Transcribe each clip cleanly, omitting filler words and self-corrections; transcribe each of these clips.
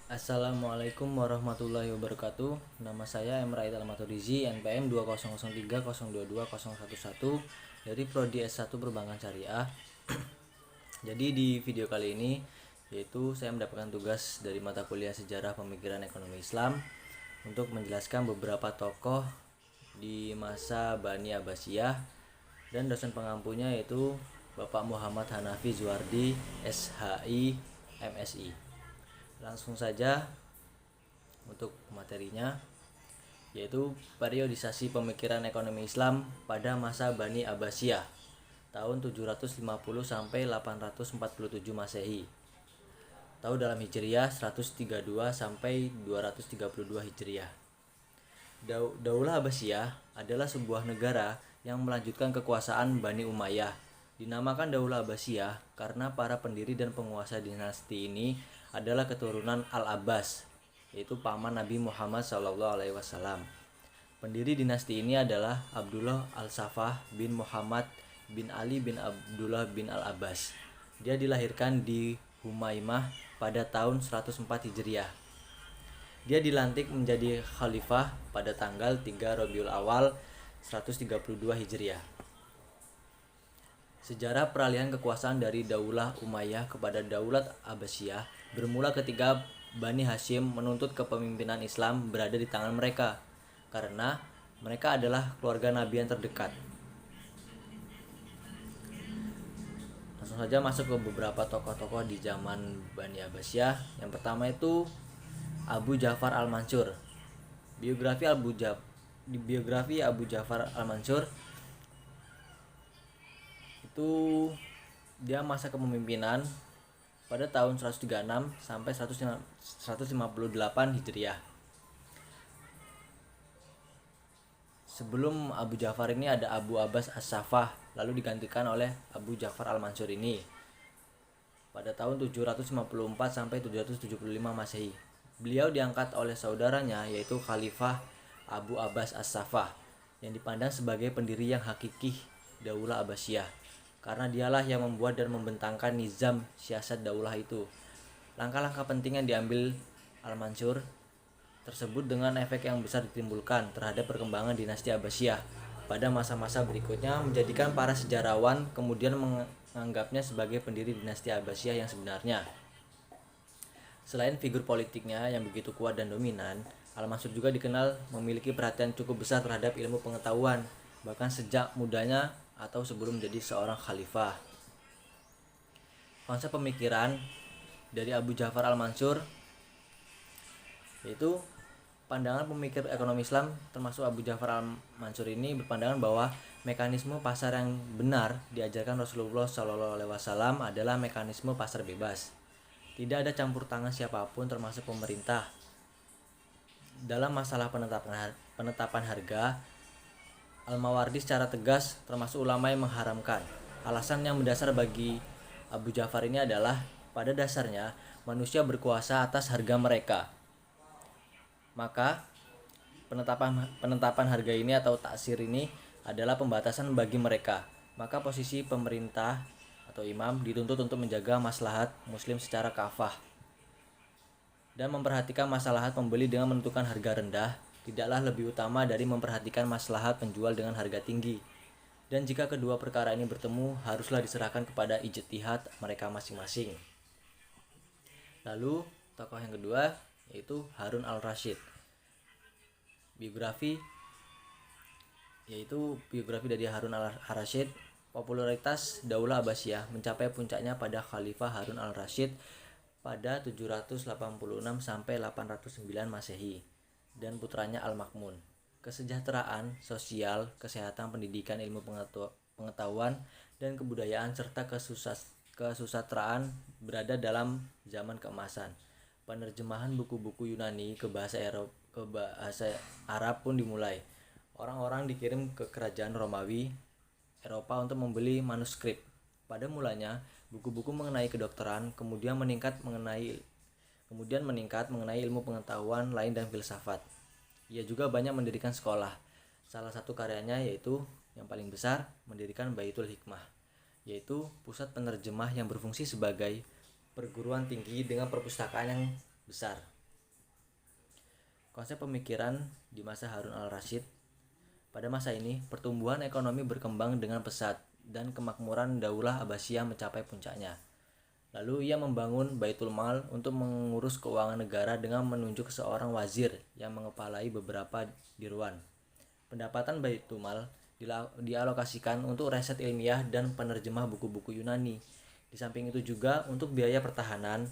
Assalamualaikum warahmatullahi wabarakatuh. Nama saya Emraid Almaturizi, NPM 20030022011 dari Prodi S1 Perbankan Syariah. Jadi di video kali ini yaitu saya mendapatkan tugas dari mata kuliah Sejarah Pemikiran Ekonomi Islam untuk menjelaskan beberapa tokoh di masa Bani Abbasiyah, dan dosen pengampunya yaitu Bapak Muhammad Hanafi Zuardi, SHI, MSI. Langsung saja untuk materinya, yaitu periodisasi pemikiran ekonomi Islam pada masa Bani Abbasiyah tahun 750 sampai 847 Masehi, atau dalam Hijriah 132 sampai 232 Hijriah. Daulah Abbasiyah adalah sebuah negara yang melanjutkan kekuasaan Bani Umayyah. Dinamakan Daulah Abbasiyah karena para pendiri dan penguasa dinasti ini adalah keturunan Al-Abbas, yaitu paman Nabi Muhammad SAW. Pendiri dinasti ini adalah Abdullah Al-Safah bin Muhammad bin Ali bin Abdullah bin Al-Abbas. Dia dilahirkan di Humaimah pada tahun 104 Hijriah. Dia dilantik menjadi khalifah pada tanggal 3 Rabiul Awal 132 Hijriah. Sejarah peralihan kekuasaan dari Daulah Umayyah kepada Daulat Abbasiyah bermula ketika Bani Hashim menuntut kepemimpinan Islam berada di tangan mereka, karena mereka adalah keluarga Nabi yang terdekat. Langsung saja masuk ke beberapa tokoh-tokoh di zaman Bani Abbasiyah. Yang pertama itu Abu Ja'far Al-Mansur. Biografi Abu Ja'far Al-Mansur itu dia masa kepemimpinan pada tahun 136 sampai 158 Hijriah. Sebelum Abu Ja'far ini ada Abu Abbas As-Safah, lalu digantikan oleh Abu Ja'far Al-Mansur ini pada tahun 754 sampai 775 Masehi. Beliau diangkat oleh saudaranya yaitu Khalifah Abu Abbas As-Safah, yang dipandang sebagai pendiri yang hakiki Daulah Abbasiyah, karena dialah yang membuat dan membentangkan nizam siasat daulah itu. Langkah-langkah penting yang diambil Al-Mansur tersebut dengan efek yang besar ditimbulkan terhadap perkembangan dinasti Abbasiyah pada masa-masa berikutnya, menjadikan para sejarawan kemudian menganggapnya sebagai pendiri dinasti Abbasiyah yang sebenarnya. Selain figur politiknya yang begitu kuat dan dominan, Al-Mansur juga dikenal memiliki perhatian cukup besar terhadap ilmu pengetahuan, bahkan sejak mudanya atau sebelum menjadi seorang khalifah. Konsep pemikiran dari Abu Ja'far Al-Mansur yaitu pandangan pemikir ekonomi Islam, termasuk Abu Ja'far Al-Mansur ini berpandangan bahwa mekanisme pasar yang benar diajarkan Rasulullah SAW adalah mekanisme pasar bebas. Tidak ada campur tangan siapapun termasuk pemerintah dalam masalah penetapan harga. Al-Mawardi secara tegas termasuk ulama yang mengharamkan. Alasan yang mendasar bagi Abu Ja'far ini adalah pada dasarnya manusia berkuasa atas harga mereka. Maka penetapan harga ini atau taksir ini adalah pembatasan bagi mereka. Maka posisi pemerintah atau imam dituntut untuk menjaga maslahat muslim secara kafah dan memperhatikan maslahat pembeli dengan menentukan harga rendah tidaklah lebih utama dari memperhatikan maslahat penjual dengan harga tinggi. Dan jika kedua perkara ini bertemu, haruslah diserahkan kepada ijtihad mereka masing-masing. Lalu tokoh yang kedua yaitu Harun Al-Rasyid. Biografi dari Harun Al-Rasyid. Popularitas Daulah Abbasiyah mencapai puncaknya pada Khalifah Harun Al-Rasyid pada 786 sampai 809 Masehi dan putranya Al-Makmun. Kesejahteraan sosial, kesehatan, pendidikan, ilmu pengetahuan dan kebudayaan serta kesusastraan berada dalam zaman keemasan. Penerjemahan buku-buku Yunani ke bahasa Arab pun dimulai. Orang-orang dikirim ke kerajaan Romawi Eropa untuk membeli manuskrip. Pada mulanya, buku-buku mengenai kedokteran kemudian meningkat mengenai ilmu pengetahuan lain dan filsafat. Ia juga banyak mendirikan sekolah. Salah satu karyanya yaitu yang paling besar, mendirikan Baitul Hikmah, yaitu pusat penerjemah yang berfungsi sebagai perguruan tinggi dengan perpustakaan yang besar. Konsep pemikiran di masa Harun al-Rasyid. Pada masa ini, pertumbuhan ekonomi berkembang dengan pesat dan kemakmuran Daulah Abbasiyah mencapai puncaknya. Lalu ia membangun Baitul Mal untuk mengurus keuangan negara dengan menunjuk seorang wazir yang mengepalai beberapa dirwan. Pendapatan Baitul Mal dialokasikan untuk riset ilmiah dan penerjemah buku-buku Yunani. Di samping itu juga untuk biaya pertahanan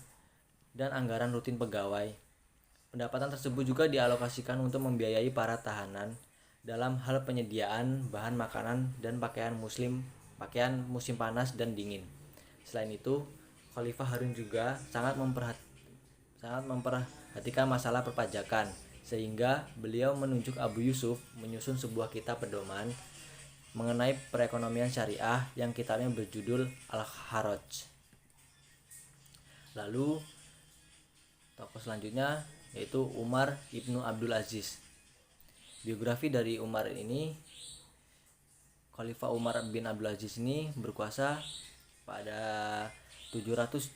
dan anggaran rutin pegawai. Pendapatan tersebut juga dialokasikan untuk membiayai para tahanan dalam hal penyediaan bahan makanan dan pakaian musim panas dan dingin. Selain itu, Khalifah Harun juga sangat memperhatikan masalah perpajakan, sehingga beliau menunjuk Abu Yusuf menyusun sebuah kitab pedoman mengenai perekonomian syariah yang kitabnya berjudul Al-Kharaj. Lalu tokoh selanjutnya yaitu Umar ibnu Abdul Aziz. Biografi dari Umar ini, Khalifah Umar bin Abdul Aziz ini berkuasa pada 717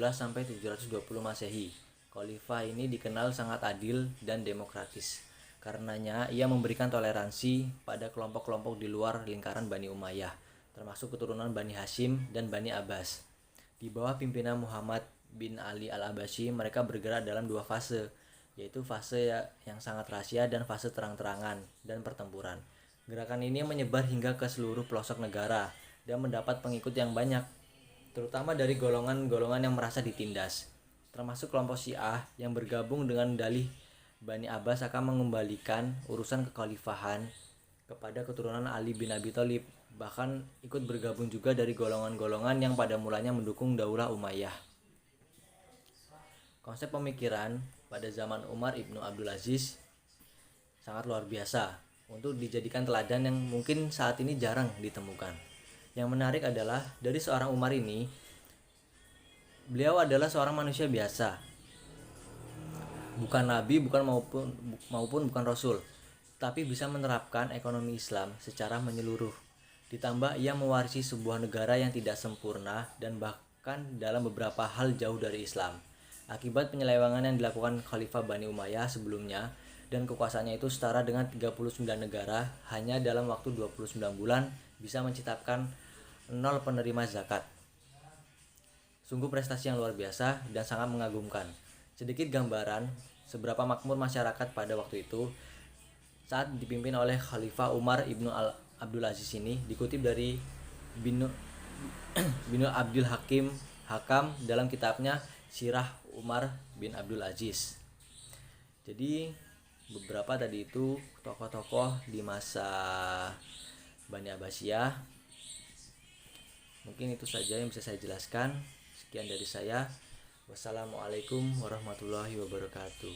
sampai 720 Masehi. Khalifah ini dikenal sangat adil dan demokratis. Karenanya ia memberikan toleransi pada kelompok-kelompok di luar lingkaran Bani Umayyah, termasuk keturunan Bani Hashim dan Bani Abbas. Di bawah pimpinan Muhammad bin Ali al-Abbasi, mereka bergerak dalam dua fase, yaitu fase yang sangat rahasia dan fase terang-terangan dan pertempuran. Gerakan ini menyebar hingga ke seluruh pelosok negara dan mendapat pengikut yang banyak, terutama dari golongan-golongan yang merasa ditindas, termasuk kelompok Syiah yang bergabung dengan dalih Bani Abbas akan mengembalikan urusan kekhalifahan kepada keturunan Ali bin Abi Thalib. Bahkan ikut bergabung juga dari golongan-golongan yang pada mulanya mendukung Daulah Umayyah. Konsep pemikiran pada zaman Umar ibnu Abdul Aziz sangat luar biasa untuk dijadikan teladan yang mungkin saat ini jarang ditemukan. Yang menarik adalah dari seorang Umar ini, beliau adalah seorang manusia biasa, bukan nabi, maupun bukan rasul, tapi bisa menerapkan ekonomi Islam secara menyeluruh. Ditambah ia mewarisi sebuah negara yang tidak sempurna dan bahkan dalam beberapa hal jauh dari Islam. Akibat penyelewengan yang dilakukan Khalifah Bani Umayyah sebelumnya, dan kekuasaannya itu setara dengan 39 negara, hanya dalam waktu 29 bulan bisa menciptakan 0 penerima zakat. Sungguh prestasi yang luar biasa dan sangat mengagumkan. Sedikit gambaran seberapa makmur masyarakat pada waktu itu saat dipimpin oleh Khalifah Umar ibnu Abdul Aziz ini, dikutip dari Binu Abdul Hakam dalam kitabnya Sirah Umar bin Abdul Aziz. Jadi beberapa tadi itu tokoh-tokoh di masa Bani Abbasiyah. Mungkin itu saja yang bisa saya jelaskan. Sekian dari saya. Wassalamualaikum warahmatullahi wabarakatuh.